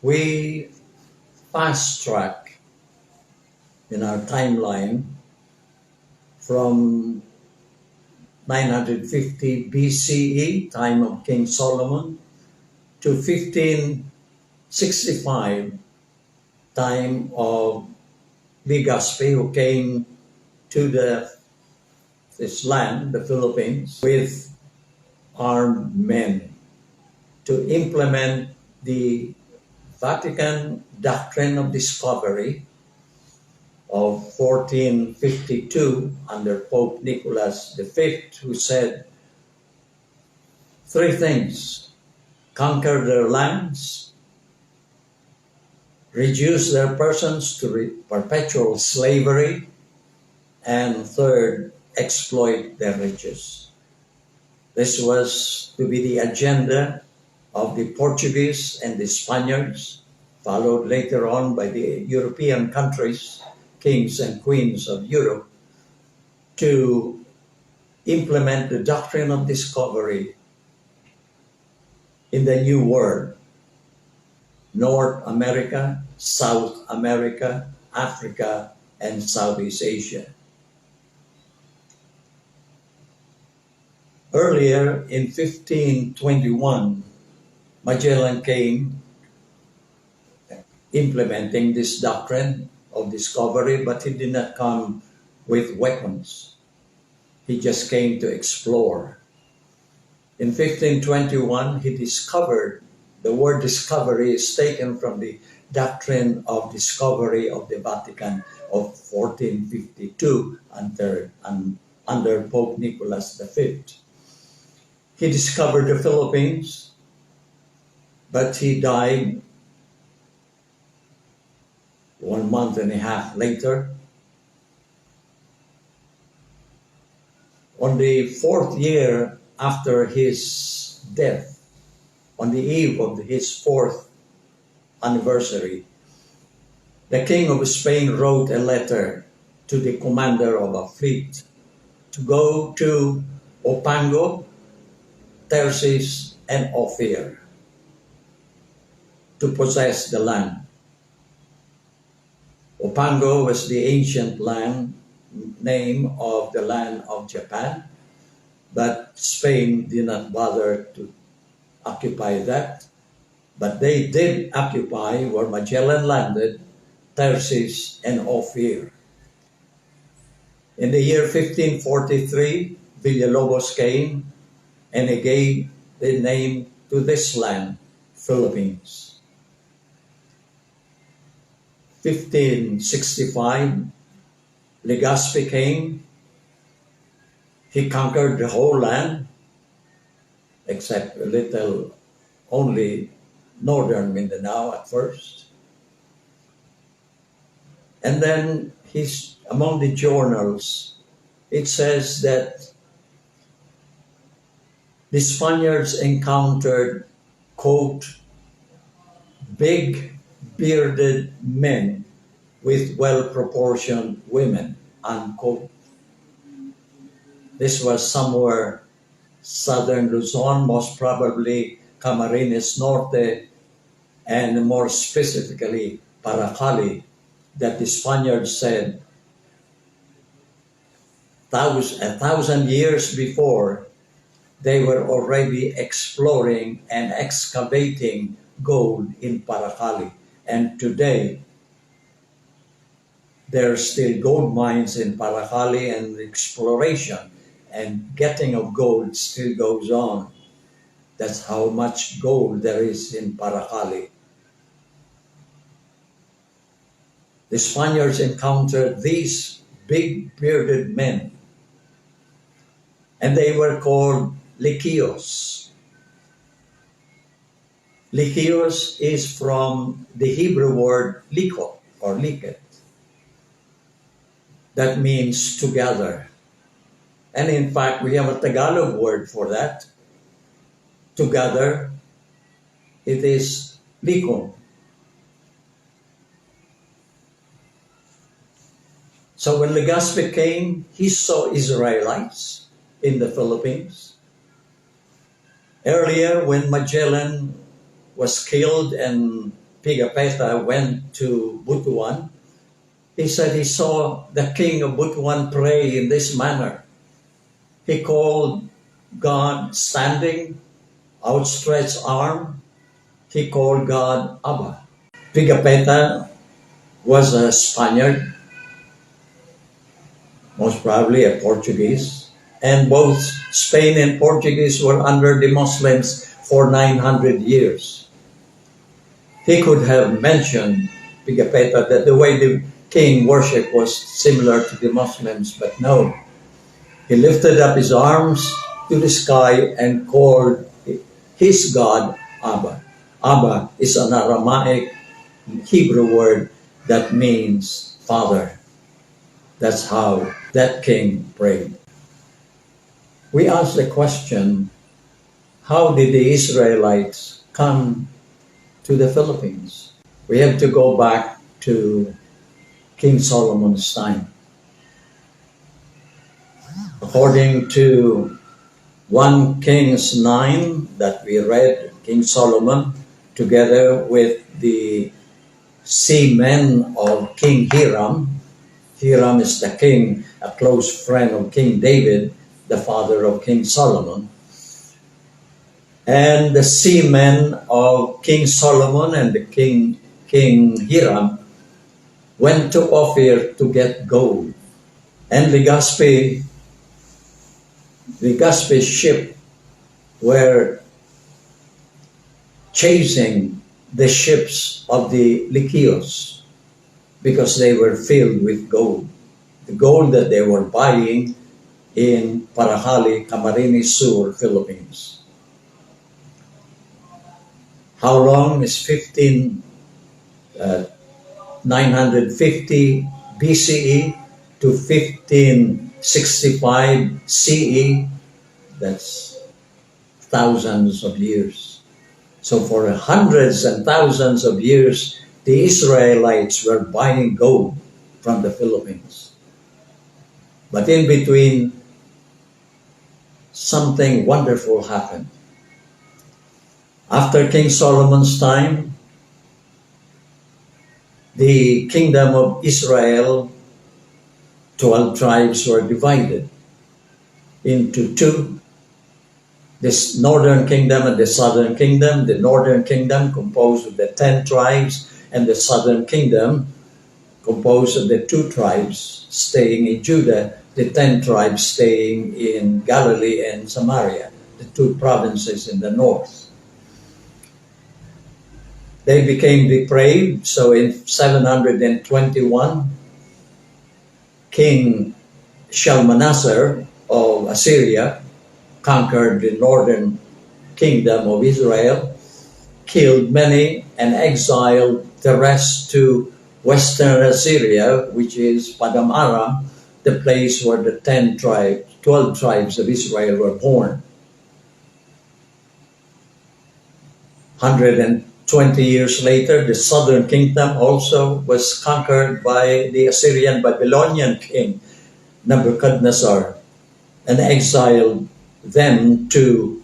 we fast track in our timeline from 950 BCE, time of King Solomon, to 1565, time of Legazpi, who came to this land, the Philippines, with armed men to implement the Vatican Doctrine of Discovery of 1452 under Pope Nicholas V, who said three things: conquer their lands, reduce their persons to perpetual slavery, and third, exploit their riches. This was to be the agenda of the Portuguese and the Spaniards, followed later on by the European countries, kings and queens of Europe, to implement the doctrine of discovery in the New World: North America, South America, Africa, and Southeast Asia. Earlier in 1521, Magellan came implementing this doctrine of discovery, but he did not come with weapons. He just came to explore. In 1521, he discovered, the word discovery is taken from the doctrine of discovery of the Vatican of 1452 under Pope Nicholas V. He discovered the Philippines, but he died 1.5 months later. On the 4th year after his death, on the eve of his 4th anniversary, the King of Spain wrote a letter to the commander of a fleet to go to Opango, Tarsis, and Ophir to possess the land. Opango was the ancient name of the land of Japan, but Spain did not bother to occupy that. But they did occupy where Magellan landed, Tarsis and Ophir. In the year 1543, Villalobos came and he gave the name to this land, Philippines. 1565, Legazpi came. He conquered the whole land, except a little, only northern Mindanao at first. And then among the journals, it says that the Spaniards encountered, quote, big bearded men with well-proportioned women, unquote. This was somewhere southern Luzon, most probably Camarines Norte, and more specifically Paracali, that the Spaniards said 1,000 years before, they were already exploring and excavating gold in Paracali. And today, there are still gold mines in Paracali, and exploration and getting of gold still goes on. That's how much gold there is in Paracali. The Spaniards encountered these big bearded men, and they were called Likios. Likios is from the Hebrew word liko, or liket. That means together. And in fact, we have a Tagalog word for that. Together, it is likon. So when Legazpi came, he saw Israelites in the Philippines. Earlier, when Magellan was killed and Pigapetta went to Butuan, he said he saw the king of Butuan pray in this manner. He called God standing, outstretched arm. He called God Abba. Pigapetta was a Spaniard, most probably a Portuguese, and both Spain and Portuguese were under the Muslims for 900 years. He could have mentioned, Pigapetta, that the way the king worship was similar to the Muslims, but no. He lifted up his arms to the sky and called his God Abba. Abba is an Aramaic Hebrew word that means father. That's how that king prayed. We ask the question, how did the Israelites come to the Philippines? We have to go back to King Solomon's time. According to 1 Kings 9 that we read, King Solomon, together with the seamen of King Hiram. Hiram is the king, a close friend of King David, the father of King Solomon. And the seamen of King Solomon and the King Hiram went to Ophir to get gold. And Legazpi ship were chasing the ships of the Lycios because they were filled with gold. The gold that they were buying in Parahali, Camarines Sur, Philippines. How long is 950 BCE to 1565 CE? That's thousands of years. So for hundreds and thousands of years, the Israelites were buying gold from the Philippines. But in between, something wonderful happened. After King Solomon's time, the kingdom of Israel, 12 tribes were divided into two. This northern kingdom and the southern kingdom. The northern kingdom composed of the 10 tribes, and the southern kingdom composed of the 2 tribes staying in Judah, the 10 tribes staying in Galilee and Samaria, the 2 provinces in the north. They became depraved, so in 721, King Shalmaneser of Assyria conquered the northern kingdom of Israel, killed many, and exiled the rest to western Assyria, which is Padam Aram, the place where the 12 tribes of Israel were born. 120 years later, the southern kingdom also was conquered by the Assyrian Babylonian king Nebuchadnezzar and exiled them to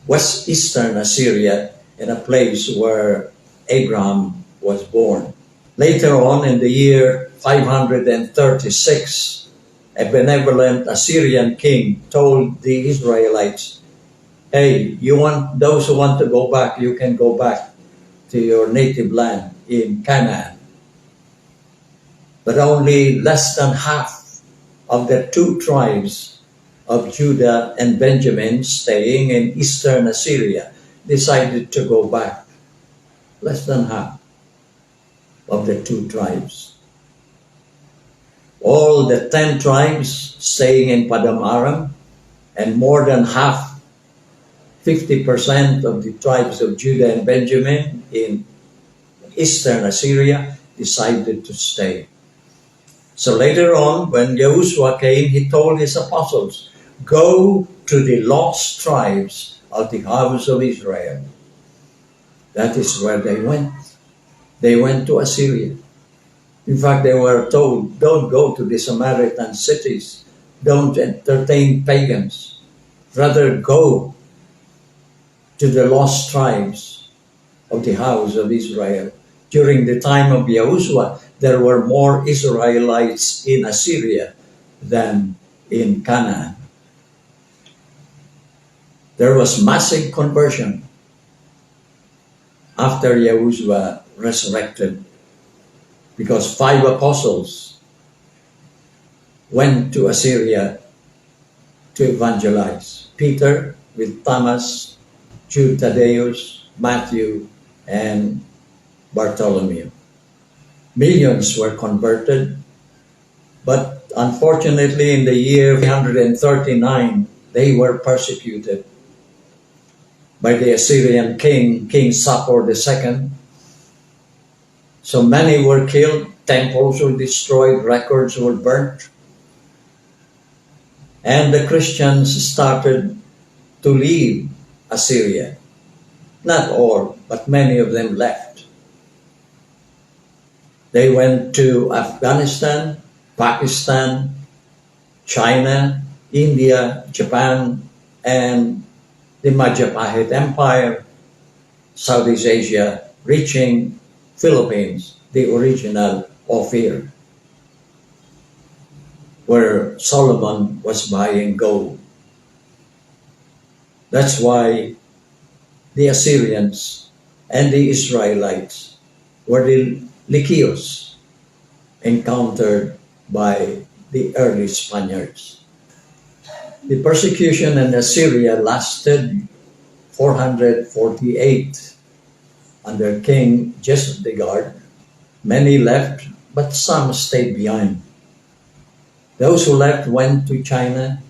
west-eastern Assyria, in a place where Abraham was born. Later on, in the year 536, a benevolent Assyrian king told the Israelites, hey, those who want to go back, you can go back to your native land in Canaan. But only less than half of the 2 tribes of Judah and Benjamin staying in eastern Assyria decided to go back. Less than half of the 2 tribes. All the 10 tribes staying in Padam Aram, and more than half, 50% of the tribes of Judah and Benjamin in eastern Assyria decided to stay. So later on, when Yahushua came, he told his apostles, go to the lost tribes of the house of Israel. That is where they went. They went to Assyria. In fact, they were told, don't go to the Samaritan cities. Don't entertain pagans. Rather go to the lost tribes of the house of Israel. during the time of Yahushua, there were more Israelites in Assyria than in Canaan. There was massive conversion after Yahushua resurrected, because 5 apostles went to Assyria to evangelize. Peter with Thomas, Jude Thaddeus, Matthew, and Bartholomew. Millions were converted, but unfortunately in the year 339, they were persecuted by the Assyrian king, King Sapor II. So many were killed, temples were destroyed, records were burnt. And the Christians started to leave Assyria. Not all, but many of them left. They went to Afghanistan, Pakistan, China, India, Japan, and the Majapahit Empire, Southeast Asia, reaching Philippines, the original Ophir, where Solomon was buying gold. That's why the Assyrians and the Israelites were the Lycios encountered by the early Spaniards. The persecution in Assyria lasted 448 under King Jehoshaphat. Many left, but some stayed behind. Those who left went to China,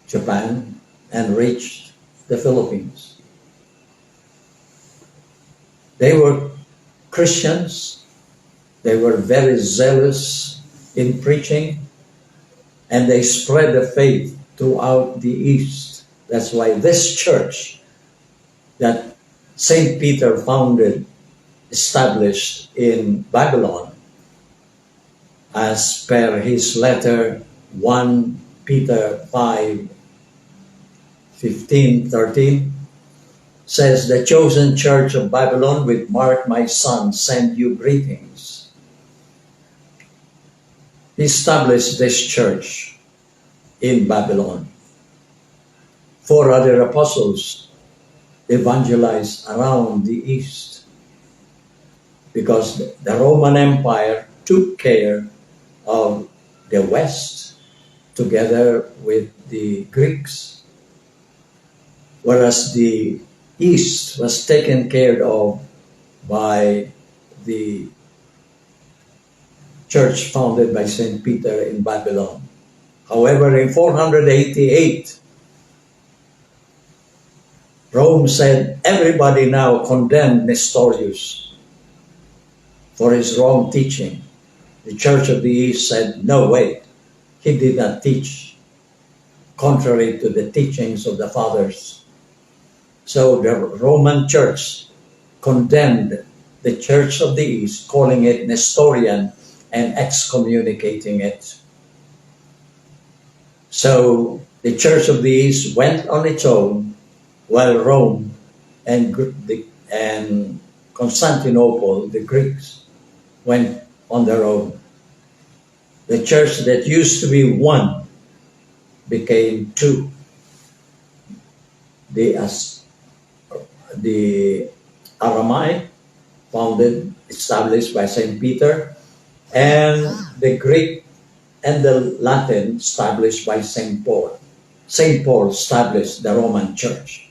Japan, and reached the Philippines. They were Christians. They were very zealous in preaching, and they spread the faith throughout the East. That's why this church that St. Peter founded, established in Babylon, as per his letter 1 Peter 5:15-13, says, "The chosen church of Babylon with Mark my son send you greetings." He established this church in Babylon. 4 other apostles evangelized around the East, because the Roman Empire took care of the West together with the Greeks, whereas the East was taken care of by the church founded by St. Peter in Babylon. However, in 488, Rome said everybody now condemned Nestorius for his wrong teaching. The Church of the East said, no, wait, he did not teach contrary to the teachings of the fathers. So the Roman Church condemned the Church of the East, calling it Nestorian and excommunicating it. So the Church of the East went on its own, while Rome and Constantinople, the Greeks, went on their own. The church that used to be one became two. The Aramaic, founded, established by St. Peter, and the Greek and the Latin, established by St. Paul. St. Paul established the Roman Church,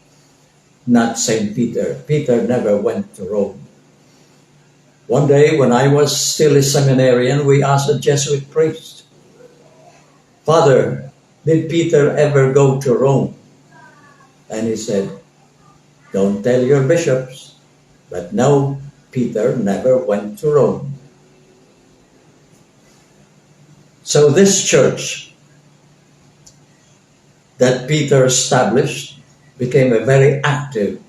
not St. Peter. Peter never went to Rome. One day, when I was still a seminarian, we asked a Jesuit priest, "Father, did Peter ever go to Rome?" And he said, "Don't tell your bishops, but no, Peter never went to Rome." So this church that Peter established became a very active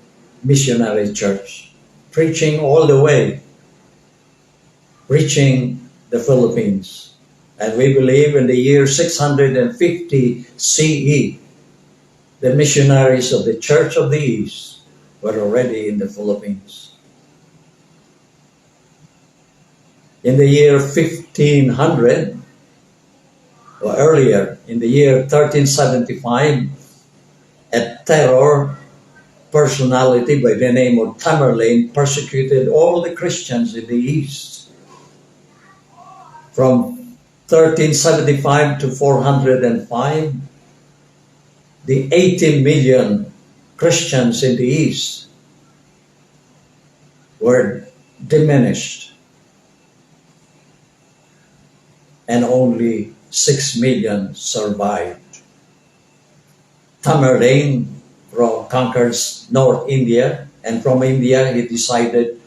missionary church, preaching all the way, reaching the Philippines. And we believe in the year 650 CE, the missionaries of the Church of the East were already in the Philippines. In the year 1500, or earlier, in the year 1375, a terror personality by the name of Tamerlane persecuted all the Christians in the East. From 1375 to 405, the 80 million Christians in the East were diminished, and only 6 million survived. Tamerlane conquered North India, and from India he decided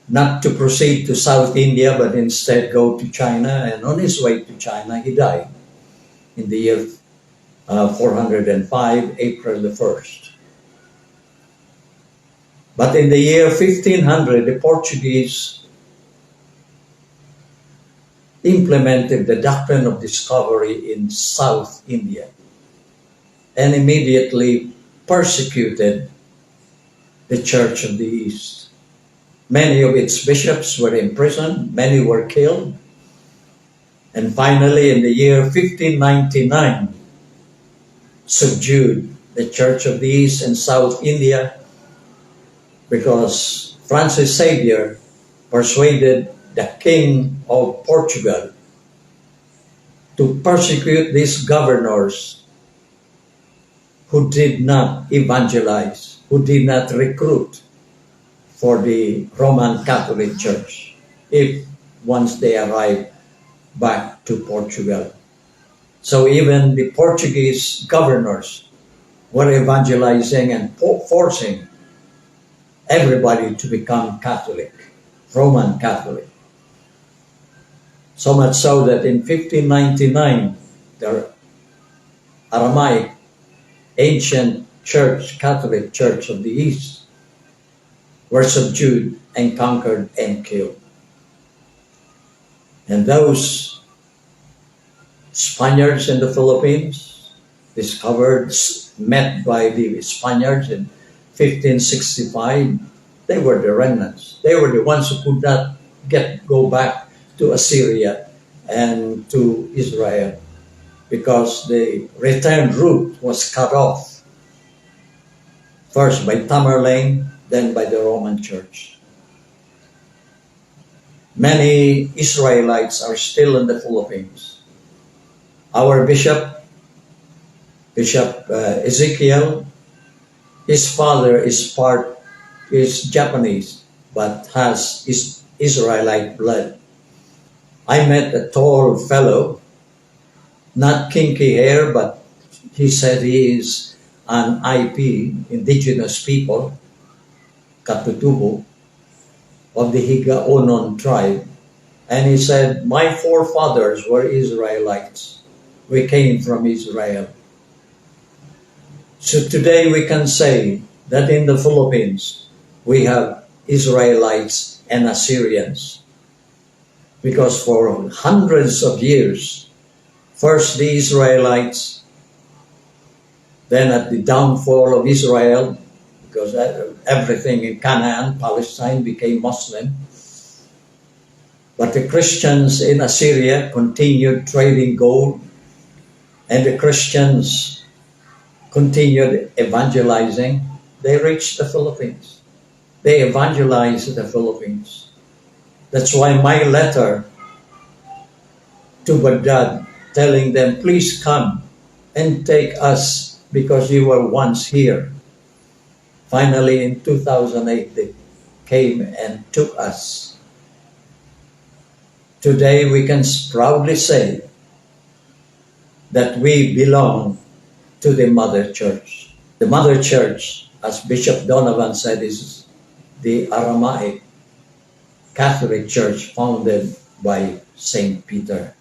not to proceed to South India, but instead go to China, and on his way to China he died in the year 405, April the 1st. But in the year 1500, the Portuguese implemented the doctrine of discovery in South India and immediately persecuted the Church of the East. Many of its bishops were imprisoned, many were killed, and finally in the year 1599, subdued the Church of the East and South India because Francis Xavier persuaded the King of Portugal to persecute these governors who did not evangelize, who did not recruit for the Roman Catholic Church if once they arrived back to Portugal. So even the Portuguese governors were evangelizing and forcing everybody to become Catholic, Roman Catholic. So much so that in 1599, the Aramaic ancient church, Catholic Church of the East, were subdued and conquered and killed. And those Spaniards in the Philippines, met by the Spaniards in 1565, they were the remnants. They were the ones who could not go back to Assyria and to Israel because the return route was cut off, first by Tamerlane, then by the Roman Church. Many Israelites are still in the Philippines. Our Bishop Ezekiel, his father is Japanese, but has Israelite blood. I met a tall fellow, not kinky hair, but he said he is an IP, indigenous people, Katutubo, of the Higa-Onon tribe. And he said, my forefathers were Israelites. We came from Israel. So today we can say that in the Philippines, we have Israelites and Assyrians. Because for hundreds of years, first the Israelites, then at the downfall of Israel, because everything in Canaan, Palestine, became Muslim. But the Christians in Assyria continued trading gold, and the Christians continued evangelizing. They reached the Philippines. They evangelized the Philippines. That's why my letter to Baghdad telling them, please come and take us because you were once here. Finally, in 2008, they came and took us. Today, we can proudly say that we belong to the Mother Church. The Mother Church, as Bishop Donovan said, is the Aramaic Catholic Church founded by St. Peter.